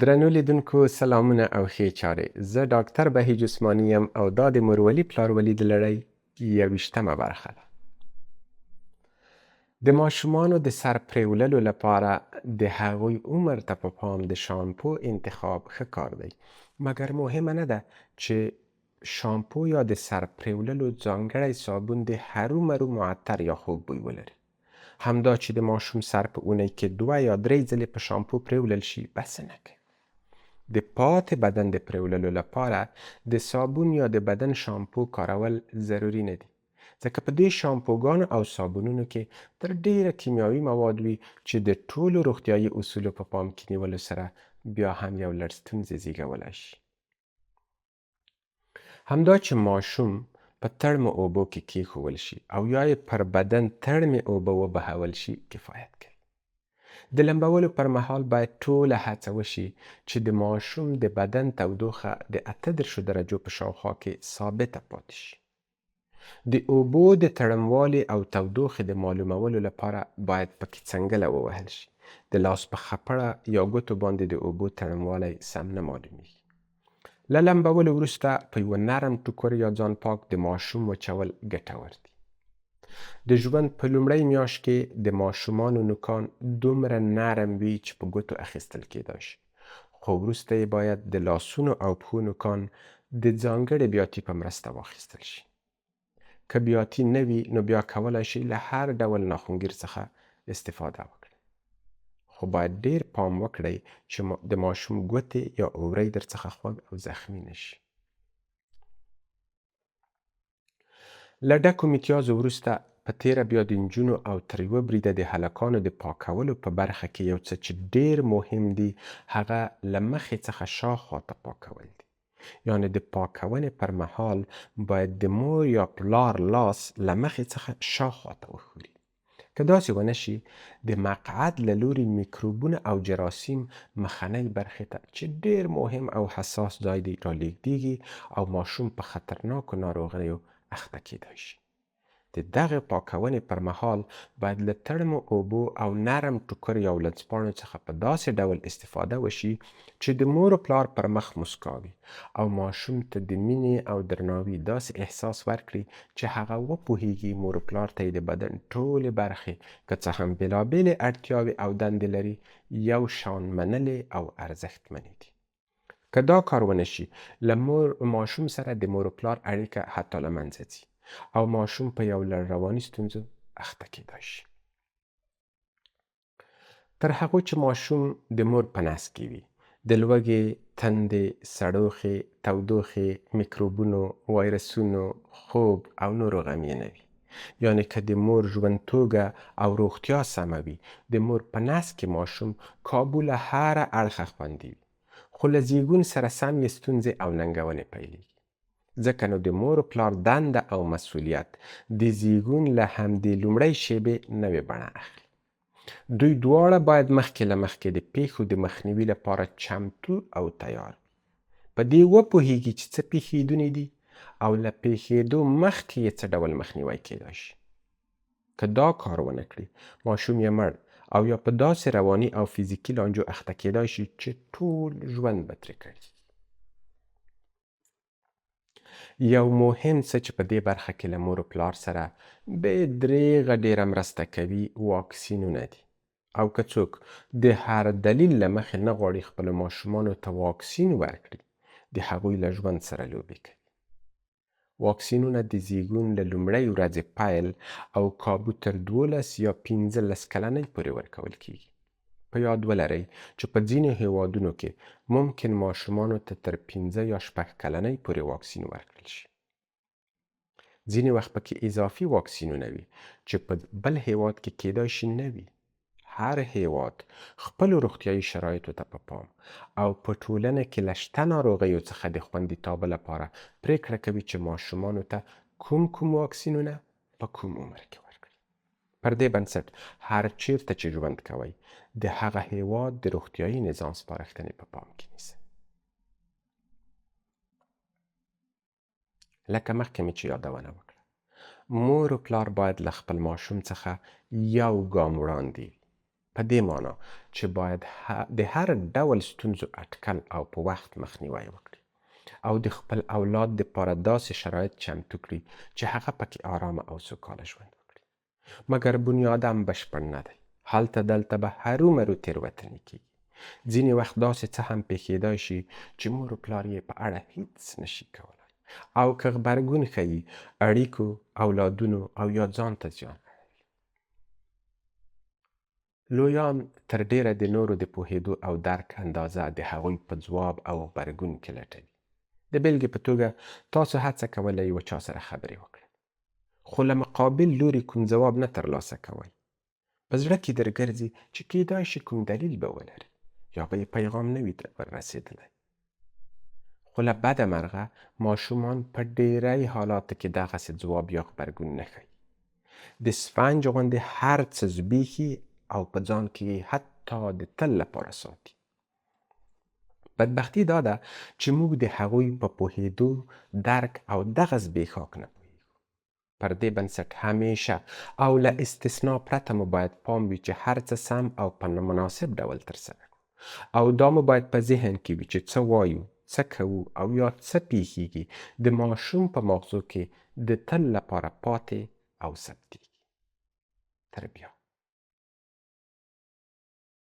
درنو لیدونکو سلامونه او ښې چارې. زه ډاکټر بهیج عثماني یم او دا د مورولي پلارولي د لړۍ 21مه برخه ده. د ماشومانو د سر پریوللو لپاره د هغوی عمر ته په پام د شامپو انتخاب ښه کار دی، مګر مهمه نه ده چې شامپو یا د سر پریوللو ځانګړی صابون د هرومرو معطر یا خوږ بوی ولري. همدا چې د ماشوم سر په اونۍ کې 2 یا 3 ځلې په شامپو پریولل شي بس نه کوي. د پاتې بدن د پریوللو لپاره د صابون یا د بدن شامپو کارول ضروري نه دي، ځکه په دې شامپوګانو او صابونونو کې تر ډیره کیمیاوي مواد وي چې د ټولو روغتیایي اصولو په پام کې نیولو سره بیا هم یو لړ ستونزې زیږولی شي. همدا چې ماشوم په تړمو اوبو کې کیښول شي او یا یې پر بدن تړمې اوبه وبهول شي کفایت کوي. د لمبولو پر مهال باید ټوله هڅه وشي چې د ماشوم د بدن تودوخه د 38 درجو په شاوخوا کې ثابته پاتې شي. د اوبو د تړموالي او تودوخې د معلومولو لپاره باید پکې څنګله ووهل شي. د لاس په خپړه یا ګوتو باندې د اوبو تړموالی سم نه معلومیږي. له لمبولو وروسته په یوه نرم ټوکر یا ځان پاک د ماشوم وچول ګټور دي. د ژوند په لومړۍ میاشت کې د ماشومانو نوکان دومره نرم وي چې په ګوتو اخیستل کېدای شي، خو وروسته یې باید د لاسونو او پښو نوکان د ځانګړې بیاتي په مرسته واخیستل شي. که بیاتي نه وي نو بیا کولی شي له هر ډول ناخونګیر څخه استفاده وکړي، خو باید ډیر پام وکړئ چې د ماشوم ګوتې یا اورۍ درڅخه خوږ او زخمي نشي. له ډکو میتیازو وروسته په تیره بیا د نجونو او تر یوه بریده د هلکانو د پاکولو په برخه کې یو څه چې ډیر مهم دي هغه له مخې څخه شاخوا ته پاکول دي. یعنې د پاکونې پر مهال باید د مور یا پلار لاس له مخې څخه شاخوا ته وښوري. که داسې ونه شي د مقعد له لوري میکروبونه او جراثیم مخنۍ برخې ته چې ډیر مهم او حساس ځای دی رالیږدیږي او ماشوم په خطرناکو ناروغیو اخته کېدای شي. د دغه پاکونې پر مهال باید له تړمو اوبو او نرم ټوکر یا ولانسپاڼو څخه په داسې ډول استفاده وشي چې د مور و پلار پر مخ مسکا وي او ماشوم ته د مینې او درناوي داسې احساس ورکړي چې هغه وپوهیږي مور و پلار ته یې د بدن ټولې برخې که څه هم بېلابېلې اړتیاوې او دندې لري یو شان منلې او ارزښتمنې دي. که دا کار ونه شي له ماشوم سره د مور و پلار اړیکه حتی له منځه ځي او ماشوم په یو لړ رواني ستونزو اخته کېدای شي. تر هغو چې ماشوم د مور په نس کې وي د لوږې، تندې، سړوښې، تودوخې، میکروبونو، وایرسونو، خوب او نورو غم یې نه وي. یعنې که د مور ژوندتوګه او روغتیا سمه وي د مور په نس کې ماشوم کابو له هره اړخه خوندي وي، خو له زیږون سره سم یې ستونزې او ننګونې پیلېږي. ځکه نو د مور و پلار دنده او مسؤلیت د زیږون له همدې لومړۍ شیبې نوې بڼه اخلي. دوی دواړه باید مخکې له مخکې د پیښو د مخنیوي لپاره چمتو او تیار وي. په دې وپوهیږي چې څه پیښیدونې دي او له پیښېدو مخکې یې څه ډول مخنیوی کېدای شي. که دا کار ونه کړي ماشوم یې مړ او یا په داسې رواني او فزیکي لانجو اخته کېدای شي چې ټول ژوند به ترې کړي. یو مهم څه چې په دې برخه کې له مور و پلار سره بې دریغه ډیره مرسته کوي واکسینونه دي. او که څوک د هر دلیل له مخې نه غواړي خپلو ماشومانو ته واکسین ورکړي د هغوی له ژوند سره لوبې کوي. واکسینونه د زیږون له لومړۍ ورځې پیل او کابو تر 12 یا 15 کلنۍ پورې ورکول کیږي. په یاد ولرئ چې په ځینو هیوادونو کې ممکن ماشومانو ته تر 15 یا 6 کلنۍ پورې واکسین ورکړل شي. ځینې وخت پکې اضافي واکسینونه وي چې په بل هیواد کې کېدای شي نه وي. هر هیواد خپلو روغتیایي شرایطو ته په پام او په ټولنه کې له شته ناروغیو څخه د خوندیتابه لپاره پریکړه کوي چې ماشومانو ته کوم واکسینونه په کوم عمر کې ورکړي. پر دې بنسټ هر چیرته چې ژوند کوئ د هغه هیواد د روغتیایي نظام سپارښتنې په پام کې نیسئ. لکه مخکې مې چې یادونه وکړه مور و پلار باید له خپل ماشوم څخه یو ګام وړاندې وي. په دې معنا چې باید د هر ډول ستونزو اټکل او په وخت مخنیوی وکړي او د خپل اولاد دپاره داسې شرایط چمتو کړي چې هغه پکې آرامه او سوکاله ژوند وکړي. مګر بنیادم بشپړ نه دی. هلته دلته به هرومرو تېروتنې کېږي. ځینې وخت داسې څه هم پېښېدای شي چې مور و پلار یې په اړه هیڅ نشي کولی او که غبرګون ښیي اړیکو، اولادونو او یا ځان ته زیان اړوي. لویان تر ډیره د نورو د پوهېدو او درک اندازه د هغوی په ځواب او غبرګون کې لټوي. د بېلګې په توګه تاسو هڅه کولی یوه چا سره خبرې وکړئ، خو له مقابل لوري کوم ځواب نه ترلاسه کوئ. په زړه کې درګرځي چې کیدای شي کوم دلیل به ولري یا به یې پیغام نه وي وررسېدلی. خو له بده مرغه ماشومان په ډیری حالاتو کې دغسې ځواب یا غبرګون نه ښیي. د سفنج غوندې هر څه زبېښي او په ځان کې یې حتی د تل لپاره ساتي. بدبختي دا ده چې موږ د هغوی په پوهېدو، درک او دغه زبېښاک نه پوهېږو. پر دې بنسټ همیشه او له استثنا پرته مو باید پام وي چې هر څه سم او په مناسب ډول ترسره کړو او دا مو باید په ذهن کې وي چې څه وایو، څه کوو او یا څه پیښیږي د ماشوم په ماغزو کې د تل لپاره پاتې او ثبتېږي. تر بیا.